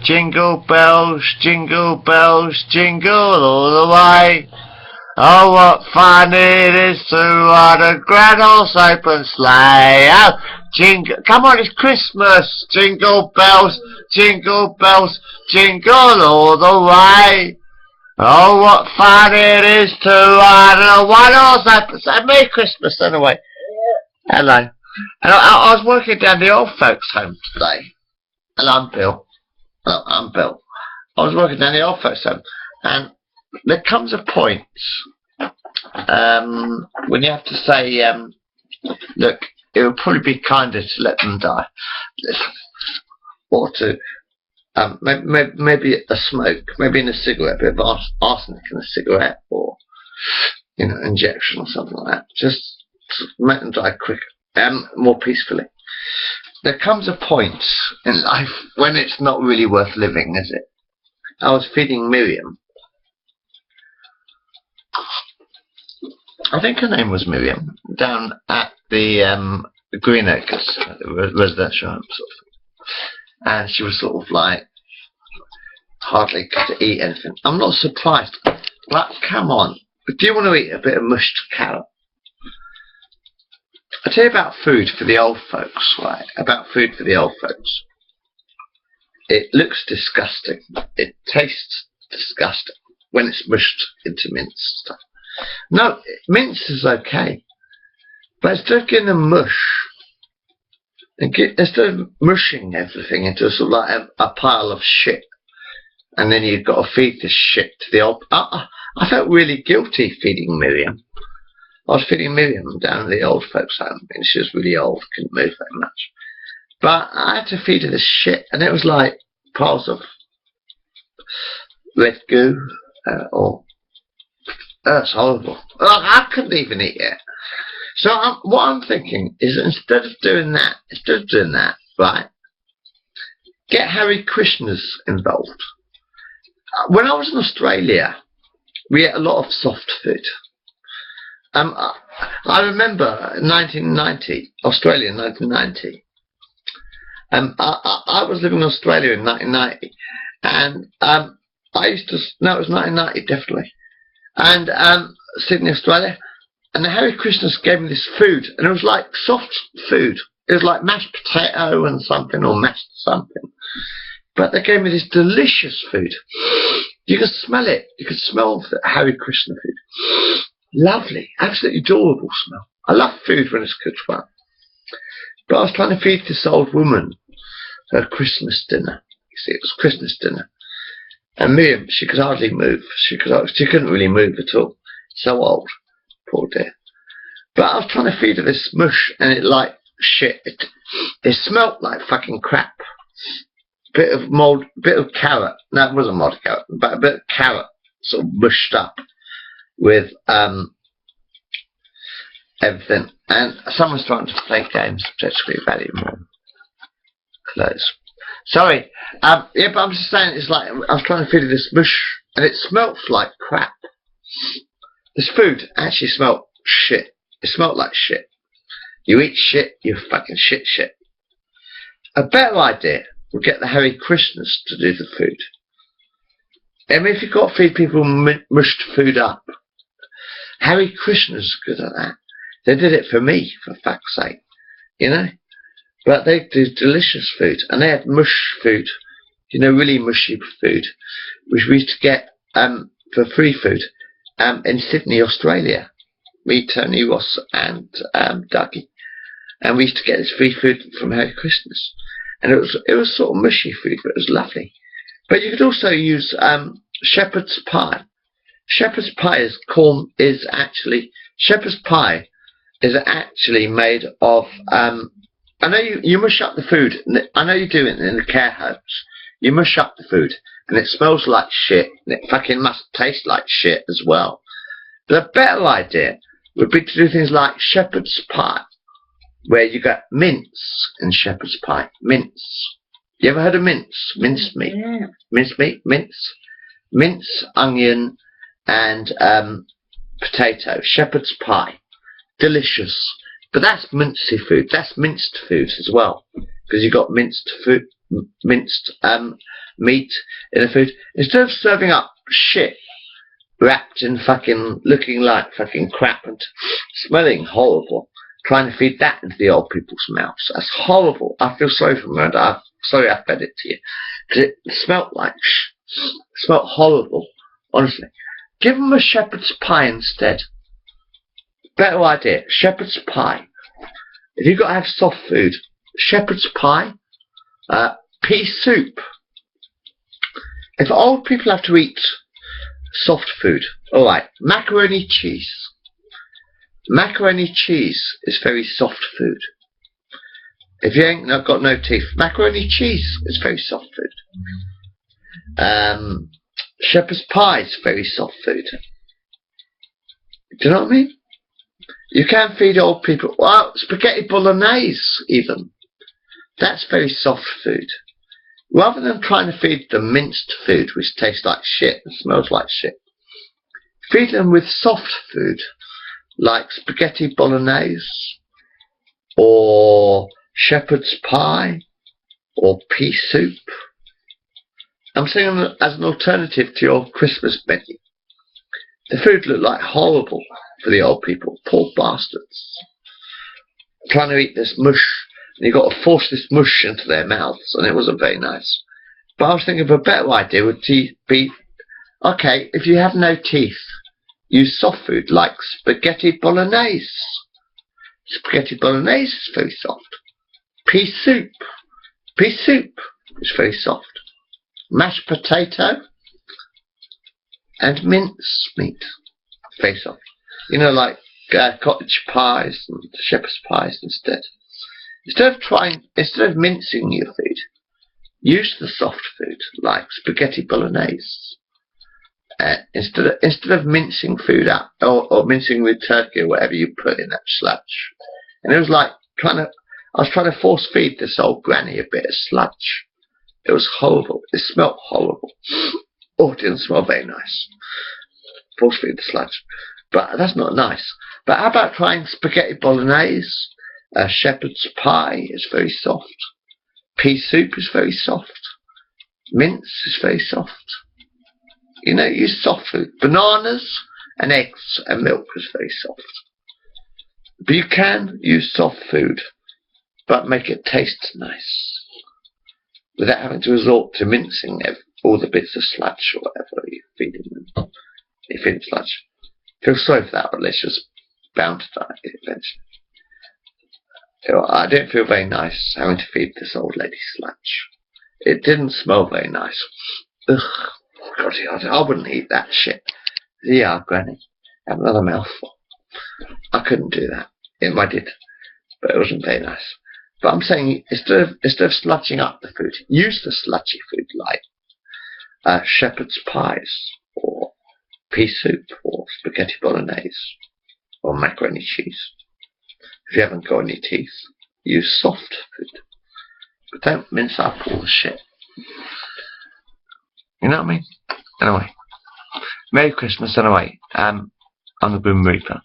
jingle bells, jingle all the way. Oh, what fun it is to ride a grand old open sleigh. Oh, jingle, come on, it's Christmas. Jingle bells, jingle all the way. Oh, what fun it is to ride a one horse open sleigh. Merry Christmas, anyway. Hello. And I was working down the old folks' home today. And I'm Bill. Oh, I'm Bill. I was working down the old folks' home, and there comes a point when you have to say, look, it would probably be kinder to let them die, or to maybe a smoke, maybe in a cigarette, a bit of arsenic in a cigarette, or injection or something like that. Just to make them die quicker, more peacefully. There comes a point in life when it's not really worth living, is it? I was feeding Miriam. I think her name was Miriam, down at the Green Acres, residential home, sort of. And she was sort of like, hardly could eat anything. I'm not surprised. Like, come on. Do you want to eat a bit of mushed carrot? I'll tell you about food for the old folks, right? About food for the old folks. It looks disgusting. It tastes disgusting when it's mushed into minced stuff. No, mince is okay. But instead of getting a mush, instead of mushing everything into sort of like a pile of shit, and then you've got to feed this shit to the old... I felt really guilty feeding Miriam. I was feeding Miriam down at the old folks' home, and she was really old, couldn't move very much. But I had to feed her this shit, and it was like piles of red goo, it's horrible. I couldn't even eat it. So what I'm thinking is, instead of doing that, right, get Hare Krishnas involved. When I was in Australia, we ate a lot of soft food. I remember 1990, Australia 1990. I was living in Australia in 1990, and it was 1990 definitely, and Sydney, Australia, and the Hare Krishnas gave me this food, and it was like soft food. It was like mashed potato and something, or mashed something, but they gave me this delicious food. You could smell it. You could smell the Hare Krishna food. Lovely, absolutely adorable smell. I love food when it's cooked well. But I was trying to feed this old woman her Christmas dinner. You see, it was Christmas dinner. And Miriam, she could hardly move. She couldn't really move at all. So old, poor dear. But I was trying to feed her this mush, and it like shit. It smelt like fucking crap. Bit of carrot. No, it wasn't mold carrot, but a bit of carrot, sort of mushed up with everything. And someone's trying to play games, particularly value more clothes. Sorry, yeah, but I'm just saying, it's like I was trying to feed this mush, and it smelt like crap. This food actually smelt shit. It smelt like shit. You eat shit, you fucking shit. A better idea would get the Hare Krishnas to do the food. I mean, if you've got to feed people mushed food up, Hare Krishnas are good at that. They did it for me, for fuck's sake, But they do delicious food, and they had mush food, really mushy food, which we used to get for free food in Sydney, Australia. Me, Tony, Ross, and Dougie, and we used to get this free food from Hare Krishnas, and it was sort of mushy food, but it was lovely. But you could also use shepherd's pie. Shepherd's pie is actually made of. I know you mush up the food. I know you do it in the care homes. You mush up the food, and it smells like shit, and it fucking must taste like shit as well. But a better idea would be to do things like shepherd's pie, where you got mince in shepherd's pie. Mince. You ever heard of mince? Minced meat. Yeah. Minced meat, mince, onion, and potato. Shepherd's pie. Delicious. But that's mincy food. That's minced food as well. because you got minced meat in the food. Instead of serving up shit wrapped in fucking, looking like fucking crap and smelling horrible, trying to feed that into the old people's mouths. That's horrible. I feel sorry for them. I'm sorry I fed it to you. Because it smelt like it smelt horrible. Honestly. Give them a shepherd's pie instead. Better idea. Shepherd's pie. If you've got to have soft food, shepherd's pie, pea soup. If old people have to eat soft food, alright, macaroni cheese. Macaroni cheese is very soft food. If you ain't got no teeth, macaroni cheese is very soft food. Shepherd's pie is very soft food. Do you know what I mean? You can feed old people. Well, spaghetti bolognese even. That's very soft food. Rather than trying to feed them minced food which tastes like shit and smells like shit, feed them with soft food like spaghetti bolognese or shepherd's pie or pea soup. I'm saying as an alternative to your Christmas menu. The food looked like horrible for the old people. Poor bastards. Trying to eat this mush, and you've got to force this mush into their mouths, and it wasn't very nice. But I was thinking of a better idea would be, okay, if you have no teeth, use soft food like spaghetti bolognese. Spaghetti bolognese is very soft. Pea soup. Pea soup is very soft. Mashed potato and mince meat. Very soft. You know, like cottage pies and shepherd's pies instead. Instead of mincing your food, use the soft food like spaghetti bolognese. Instead of mincing food up or mincing with turkey or whatever you put in that sludge. And it was like I was trying to force feed this old granny a bit of sludge. It was horrible. It smelled horrible. Oh, it didn't smell very nice. Force feed the sludge. But that's not nice. But how about trying spaghetti bolognese? Shepherd's pie is very soft. Pea soup is very soft. Mince is very soft. You know, use soft food. Bananas and eggs and milk is very soft. But you can use soft food, but make it taste nice. Without having to resort to mincing all the bits of sludge or whatever you're feeding them. You feed sludge. Feel sorry for that, but let's just bound to die eventually. I didn't feel very nice having to feed this old lady sludge. It didn't smell very nice. Ugh. God, I wouldn't eat that shit. Yeah, Granny. Have another mouthful. I couldn't do that. I did. But it wasn't very nice. But I'm saying, instead of sludging up the food, use the sludgy food like shepherd's pies, or pea soup, or spaghetti bolognese, or macaroni cheese. If you haven't got any teeth, use soft food. But don't mince up all the shit. You know what I mean? Anyway. Merry Christmas anyway. I'm the Grim Reaper.